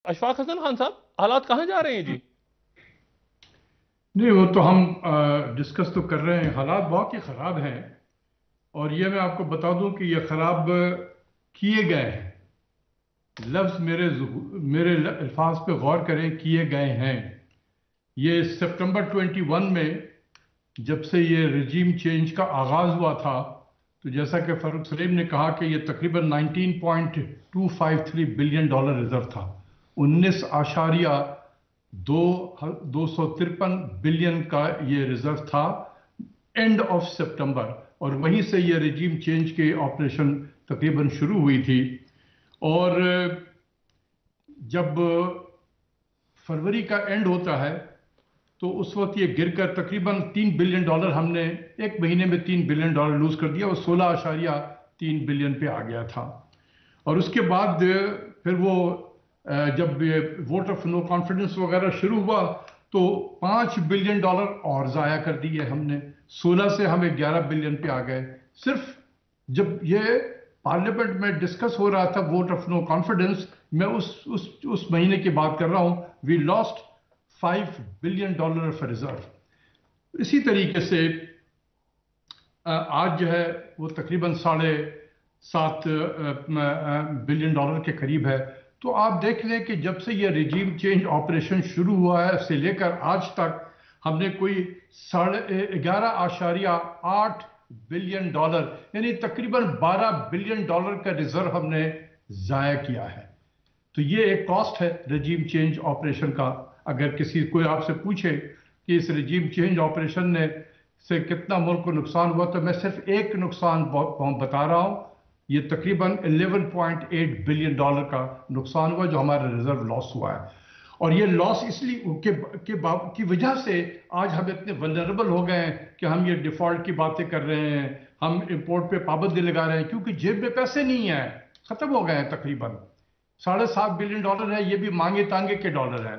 اشفاق حسن خان صاحب، حالات کہاں جا رہے ہیں جی؟ نہیں، وہ تو ہم ڈسکس تو کر رہے ہیں، حالات بہت ہی خراب ہیں۔ اور یہ میں آپ کو بتا دوں کہ یہ خراب کیے گئے ہیں۔ لفظ میرے الفاظ پہ غور کریں، کیے گئے ہیں۔ یہ سپٹمبر 21 میں جب سے یہ رجیم چینج کا آغاز ہوا تھا، تو جیسا کہ فاروق سلیم نے کہا کہ یہ تقریباً 19.253 بلین ڈالر ریزرو تھا۔ 19 دو سو ترپن بلین کا یہ ریزرو تھا اینڈ آف سپٹمبر، اور وہیں سے یہ رجیم چینج کے آپریشن تقریباً شروع ہوئی تھی۔ اور جب فروری کا اینڈ ہوتا ہے تو اس وقت یہ گر کر تقریباً 3 بلین ڈالر، ہم نے ایک مہینے میں 3 بلین ڈالر لوز کر دیا، اور 16.3 بلین پہ آ گیا تھا۔ اور اس کے بعد پھر وہ جب ووٹ آف نو کانفیڈنس وغیرہ شروع ہوا تو 5 بلین ڈالر اور ضائع کر دیے ہم نے۔ 16 سے ہمیں 11 بلین پہ آ گئے۔ صرف جب یہ پارلیمنٹ میں ڈسکس ہو رہا تھا ووٹ آف نو کانفیڈنس، میں اس مہینے کی بات کر رہا ہوں، we last 5 billion dollar of reserve. اسی طریقے سے آج جو ہے وہ تقریباً 7.5 بلین ڈالر کے قریب ہے۔ تو آپ دیکھ لیں کہ جب سے یہ رجیم چینج آپریشن شروع ہوا ہے سے لے کر آج تک ہم نے کوئی 11.8 بلین ڈالر، یعنی تقریباً 12 بلین ڈالر کا ریزرو ہم نے ضائع کیا ہے۔ تو یہ ایک کاسٹ ہے رجیم چینج آپریشن کا۔ اگر کوئی آپ سے پوچھے کہ اس رجیم چینج آپریشن سے کتنا ملک کو نقصان ہوا، تو میں صرف ایک نقصان بتا رہا ہوں، یہ تقریباً 11.8 بلین ڈالر کا نقصان ہوا جو ہمارا ریزرو لاس ہوا ہے۔ اور یہ لاس اس لیے کی وجہ سے آج ہم اتنے ولنریبل ہو گئے ہیں کہ ہم یہ ڈیفالٹ کی باتیں کر رہے ہیں، ہم امپورٹ پہ پابندی لگا رہے ہیں، کیونکہ جیب میں پیسے نہیں ہیں، ختم ہو گئے ہیں تقریباً۔ 7.5 بلین ڈالر ہے، یہ بھی مانگے تانگے کے ڈالر ہیں۔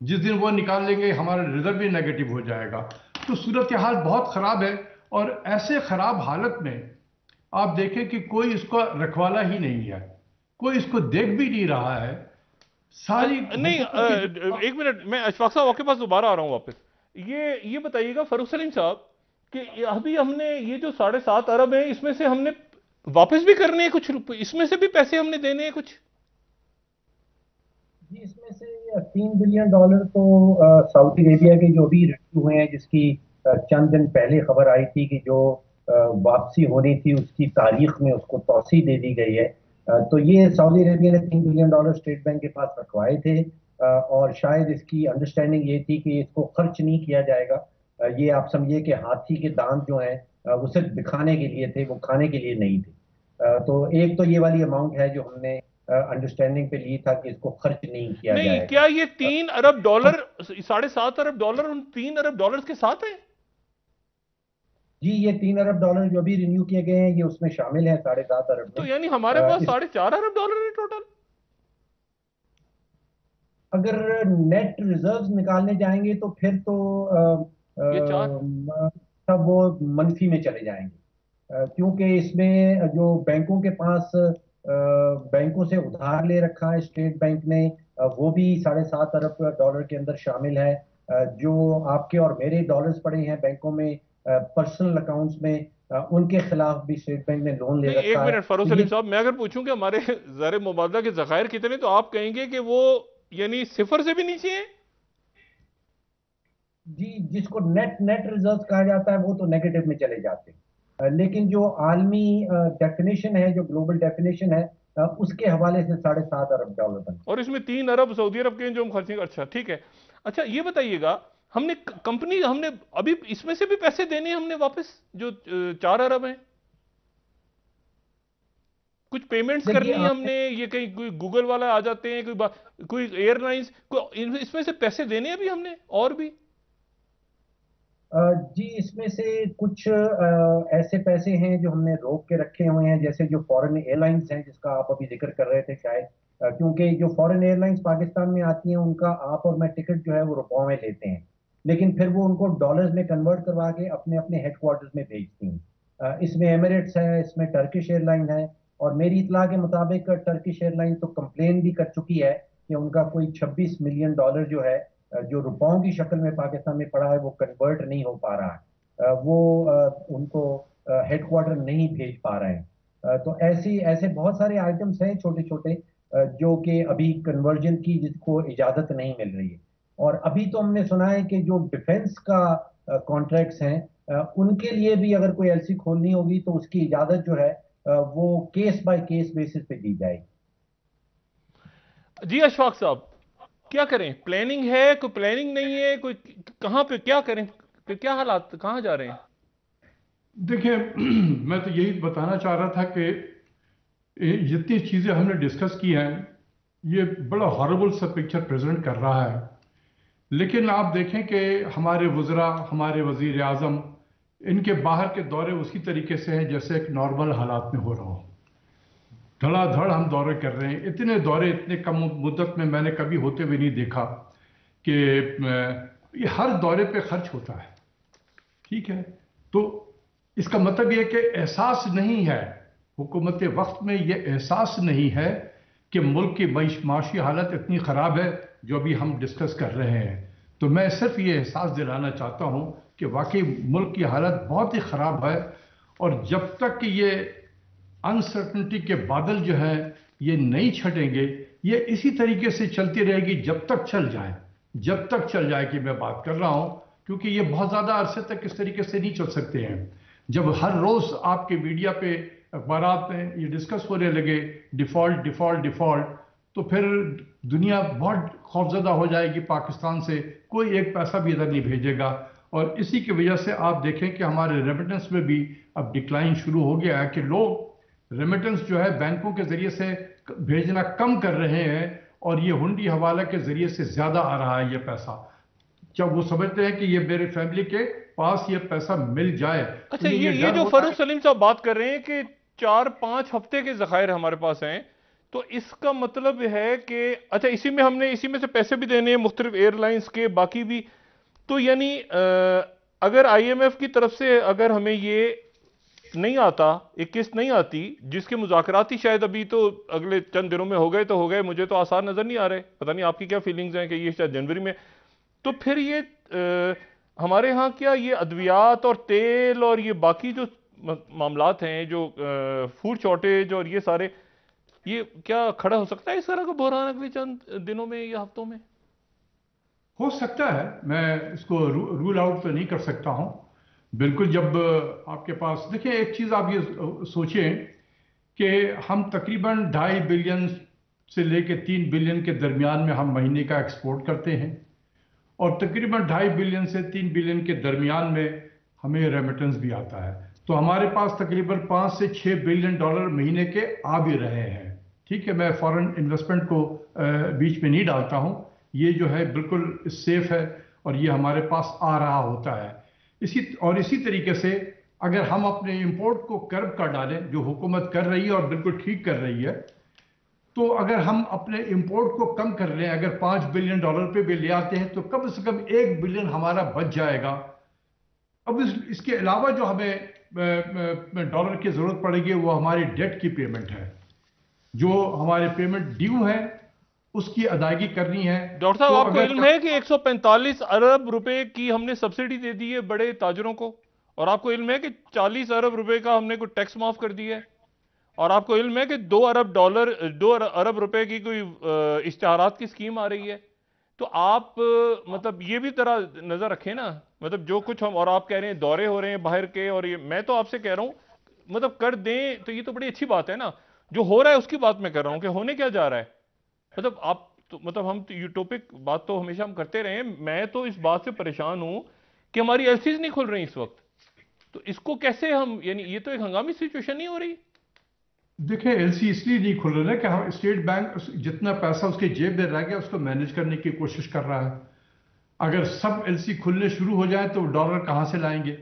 جس دن وہ نکال لیں گے ہمارا ریزرو بھی نیگیٹو ہو جائے گا۔ تو صورتحال بہت خراب ہے، اور ایسے خراب حالت میں آپ دیکھیں کہ کوئی اس کا رکھوالا ہی نہیں ہے، کوئی اس کو دیکھ بھی نہیں رہا ہے۔ ساری نہیں، حکومت کی ایک منٹ، میں اشفاق صاحب آپ کے پاس دوبارہ آ رہا ہوں واپس۔ یہ بتائیے گا فاروق سلیم صاحب کہ ابھی ہم نے یہ جو 7.5 ارب ہیں، اس میں سے ہم نے واپس بھی کرنے ہیں کچھ، اس میں سے بھی پیسے ہم نے دینے ہیں کچھ؟ جی، اس میں سے 3 بلین ڈالر تو سعودی عربیہ کے جو بھی ریسکیو ہوئے ہیں، جس کی چند دن پہلے خبر آئی تھی کہ جو واپسی ہونی تھی اس کی تاریخ میں اس کو توسیع دے دی گئی ہے۔ تو یہ سعودی عربیہ نے 3 بلین ڈالر اسٹیٹ بینک کے پاس رکھوائے تھے، اور شاید اس کی انڈرسٹینڈنگ یہ تھی کہ اس کو خرچ نہیں کیا جائے گا۔ یہ آپ سمجھیے کہ ہاتھی کے دانت جو ہیں وہ صرف دکھانے کے لیے تھے، وہ کھانے کے لیے نہیں تھے۔ تو ایک تو یہ والی اماؤنٹ ہے جو ہم نے انڈرسٹینڈنگ پہ لی تھا کہ اس کو خرچ نہیں کیا نہیں، جائے کیا گا۔ یہ 3 ارب ڈالر، 7.5 ارب ڈالر ان 3 ارب ڈالر کے ساتھ ہیں؟ جی، یہ 3 ارب ڈالر جو بھی رینیو کیے گئے ہیں یہ اس میں شامل ہیں 7.5 ارب تو میں۔ یعنی ہمارے پاس اس 4.5 ارب ڈالر ہے ٹوٹل؟ اگر نیٹ ریزروز نکالنے جائیں گے تو پھر تو یہ چار سب وہ منفی میں چلے جائیں گے، کیونکہ اس میں جو بینکوں کے پاس بینکوں سے ادھار لے رکھا ہے اسٹیٹ بینک نے، وہ بھی 7.5 ارب ڈالر کے اندر شامل ہے۔ جو آپ کے اور میرے ڈالرز پڑے ہیں بینکوں میں پرسنل اکاؤنٹس میں، ان کے خلاف بھی اسٹیٹ بینک نے لون لے نہیں، ایک رکھا ہے۔ منٹ فاروق تو سلیم یہ صاحب، میں اگر پوچھوں کہ ہمارے زر مبادلہ کے ذخائر کتنے، تو آپ کہیں گے کہ وہ یعنی صفر سے بھی نیچے ہیں؟ جی، جس کو نیٹ نیٹ ریزروز کہا جاتا ہے وہ تو نیگیٹو میں چلے جاتے ہیں، لیکن جو عالمی ڈیفینیشن ہے، جو گلوبل ڈیفینیشن ہے، اس کے حوالے سے 7.5 ارب ڈالر بنتے اور اس میں 3 ارب سعودی عرب کے ہیں جو ہم خرچیں، اچھا ٹھیک ہے۔ اچھا یہ بتائیے گا، ہم نے کمپنی، ہم نے ابھی اس میں سے بھی پیسے دینے ہیں ہم نے واپس، جو 4 ارب ہیں؟ کچھ پیمنٹس ہیں۔ دیکھیے کرنی ہے ہم نے، یہ کہیں کوئی گوگل والا آ جاتے ہیں، کوئی ایئر لائنز، اس میں سے پیسے دینے ہیں ابھی ہم نے اور بھی؟ جی، اس میں سے کچھ ایسے پیسے ہیں جو ہم نے روک کے رکھے ہوئے ہیں، جیسے جو فورن ایئر لائنز ہیں جس کا آپ ابھی ذکر کر رہے تھے شاید، کیونکہ جو فورن ایئر لائنز پاکستان میں آتی ہیں ان کا آپ اور میں ٹکٹ جو ہے وہ روپوں میں لیتے ہیں، لیکن پھر وہ ان کو ڈالرز میں کنورٹ کروا کے اپنے اپنے ہیڈ کوارٹرز میں بھیجتی ہیں۔ اس میں ایمریٹس ہے، اس میں ٹرکش ایئر لائن ہے، اور میری اطلاع کے مطابق ٹرکش ایئر لائن تو کمپلین بھی کر چکی ہے کہ ان کا کوئی $26 ملین جو ہے جو روپوں کی شکل میں پاکستان میں پڑا ہے وہ کنورٹ نہیں ہو پا رہا ہے، وہ ان کو ہیڈ کوارٹر نہیں بھیج پا رہے ہیں۔ تو ایسے بہت سارے آئٹمس ہیں چھوٹے چھوٹے جو کہ ابھی کنورژن کی جس کو اجازت نہیں مل رہی ہے۔ اور ابھی تو ہم نے سنا ہے کہ جو ڈیفنس کا کانٹریکٹس ہیں ان کے لیے بھی اگر کوئی ایل سی کھولنی ہوگی تو اس کی اجازت جو ہے وہ کیس بائی کیس بیسس پہ دی جائے گی۔ جی اشفاق صاحب، کیا کریں؟ پلاننگ ہے، کوئی پلاننگ نہیں ہے، کوئی کہاں پہ کیا کریں؟ کیا حالات کہاں جا رہے ہیں؟ دیکھیں میں تو یہی بتانا چاہ رہا تھا کہ جتنی چیزیں ہم نے ڈسکس کی ہیں یہ بڑا ہاربل سا پکچر پریزنٹ کر رہا ہے، لیکن آپ دیکھیں کہ ہمارے وزراء، ہمارے وزیر اعظم، ان کے باہر کے دورے اسی طریقے سے ہیں جیسے ایک نارمل حالات میں ہو رہا ہو۔ دھڑا دھڑ ہم دورے کر رہے ہیں، اتنے دورے اتنے کم مدت میں نے کبھی ہوتے ہوئے نہیں دیکھا کہ یہ ہر دورے پہ خرچ ہوتا ہے، ٹھیک ہے؟ تو اس کا مطلب یہ کہ احساس نہیں ہے، حکومت وقت میں یہ احساس نہیں ہے کہ ملک کی معاشی حالت اتنی خراب ہے جو ابھی ہم ڈسکس کر رہے ہیں۔ تو میں صرف یہ احساس دلانا چاہتا ہوں کہ واقعی ملک کی حالت بہت ہی خراب ہے، اور جب تک کہ یہ انسرٹنٹی کے بادل جو ہیں یہ نہیں چھٹیں گے، یہ اسی طریقے سے چلتی رہے گی جب تک چل جائے کہ میں بات کر رہا ہوں، کیونکہ یہ بہت زیادہ عرصے تک اس طریقے سے نہیں چل سکتے ہیں۔ جب ہر روز آپ کے میڈیا پہ، اخبارات میں یہ ڈسکس ہونے لگے ڈیفالٹ، تو پھر دنیا بہت خوفزدہ ہو جائے گی پاکستان سے، کوئی ایک پیسہ بھی ادھر نہیں بھیجے گا، اور اسی کی وجہ سے آپ دیکھیں کہ ہمارے ریمیٹنس میں بھی اب ڈکلائن شروع ہو گیا ہے کہ لوگ ریمیٹنس جو ہے بینکوں کے ذریعے سے بھیجنا کم کر رہے ہیں، اور یہ ہنڈی حوالہ کے ذریعے سے زیادہ آ رہا ہے یہ پیسہ، جب وہ سمجھتے ہیں کہ یہ میرے فیملی کے پاس یہ پیسہ مل جائے۔ اچھا، یہ جو فاروق سلیم صاحب بات کر رہے ہیں کہ 4-5 ہفتے کے ذخائر ہمارے پاس ہیں، تو اس کا مطلب ہے کہ اچھا اسی میں سے پیسے بھی دینے ہیں مختلف ایئر لائنز کے، باقی بھی، تو یعنی اگر آئی ایم ایف کی طرف سے اگر ہمیں یہ نہیں آتا، ایک قسط نہیں آتی جس کے مذاکرات ہی شاید ابھی تو اگلے چند دنوں میں ہو گئے، مجھے تو آسان نظر نہیں آ رہے، پتہ نہیں آپ کی کیا فیلنگز ہیں کہ یہ شاید جنوری میں، تو پھر یہ ہمارے ہاں کیا یہ ادویات اور تیل اور یہ باقی جو معاملات ہیں، جو فوڈ شارٹیج اور یہ سارے، یہ کیا کھڑا ہو سکتا ہے اس طرح کا بحران اگلے چند دنوں میں یا ہفتوں میں؟ ہو سکتا ہے، میں اس کو رول آؤٹ تو نہیں کر سکتا ہوں بالکل۔ جب آپ کے پاس دیکھیں ایک چیز آپ یہ سوچیں کہ ہم تقریباً 2.5 بلین سے لے کے 3 بلین کے درمیان میں ہم مہینے کا ایکسپورٹ کرتے ہیں، اور تقریباً 2.5 بلین سے 3 بلین کے درمیان میں ہمیں ریمیٹنس بھی آتا ہے، تو ہمارے پاس تقریباً 5 سے 6 بلین ڈالر مہینے کے آ بھی رہے ہیں، ٹھیک ہے؟ میں فارن انویسٹمنٹ کو بیچ میں نہیں ڈالتا ہوں، یہ جو ہے بالکل سیف ہے، اور یہ ہمارے پاس آ رہا ہوتا ہے۔ اسی طریقے سے اگر ہم اپنے امپورٹ کو کرب کر ڈالیں، جو حکومت کر رہی ہے اور بالکل ٹھیک کر رہی ہے، تو اگر ہم اپنے امپورٹ کو کم کر لیں، اگر 5 بلین ڈالر پہ بھی لے آتے ہیں تو کم سے کم 1 بلین ہمارا بچ جائے گا۔ اب اس کے علاوہ جو ہمیں ڈالر کی ضرورت پڑے گی وہ ہماری ڈیٹ کی پیمنٹ ہے، جو ہمارے پیمنٹ ڈیو ہے اس کی ادائیگی کرنی ہے۔ ڈاکٹر صاحب، آپ کو علم ہے کہ 145 ارب روپے کی ہم نے سبسڈی دے دی ہے بڑے تاجروں کو، اور آپ کو علم ہے کہ 40 ارب روپے کا ہم نے کوئی ٹیکس معاف کر دیا ہے، اور آپ کو علم ہے کہ 2 ارب روپے کی کوئی اشتہارات کی اسکیم آ رہی ہے، تو آپ مطلب یہ بھی ذرا نظر رکھیں نا، مطلب جو کچھ ہم، اور آپ کہہ رہے ہیں دورے ہو رہے ہیں باہر کے، اور یہ میں تو آپ سے کہہ رہا ہوں مطلب کر دیں تو یہ تو بڑی اچھی بات ہے نا، جو ہو رہا ہے اس کی بات میں کر رہا ہوں کہ ہونے کیا جا رہا ہے، مطلب آپ تو مطلب ہم یوٹوپک بات تو ہمیشہ ہم کرتے رہے ہیں، میں تو اس بات سے پریشان ہوں کہ ہماری ایل سیز نہیں کھل رہی اس وقت، تو اس کو کیسے ہم، یعنی یہ تو ایک ہنگامی سچویشن نہیں ہو رہی؟ دیکھیں ایل سی اس لیے نہیں کھل رہا ہے کہ ہم اسٹیٹ بینک جتنا پیسہ اس کے جیب میں رہ گیا اس کو مینیج کرنے کی کوشش کر رہا ہے۔ اگر سب ایل سی کھلنے شروع ہو جائیں تو ڈالر کہاں سے لائیں گے؟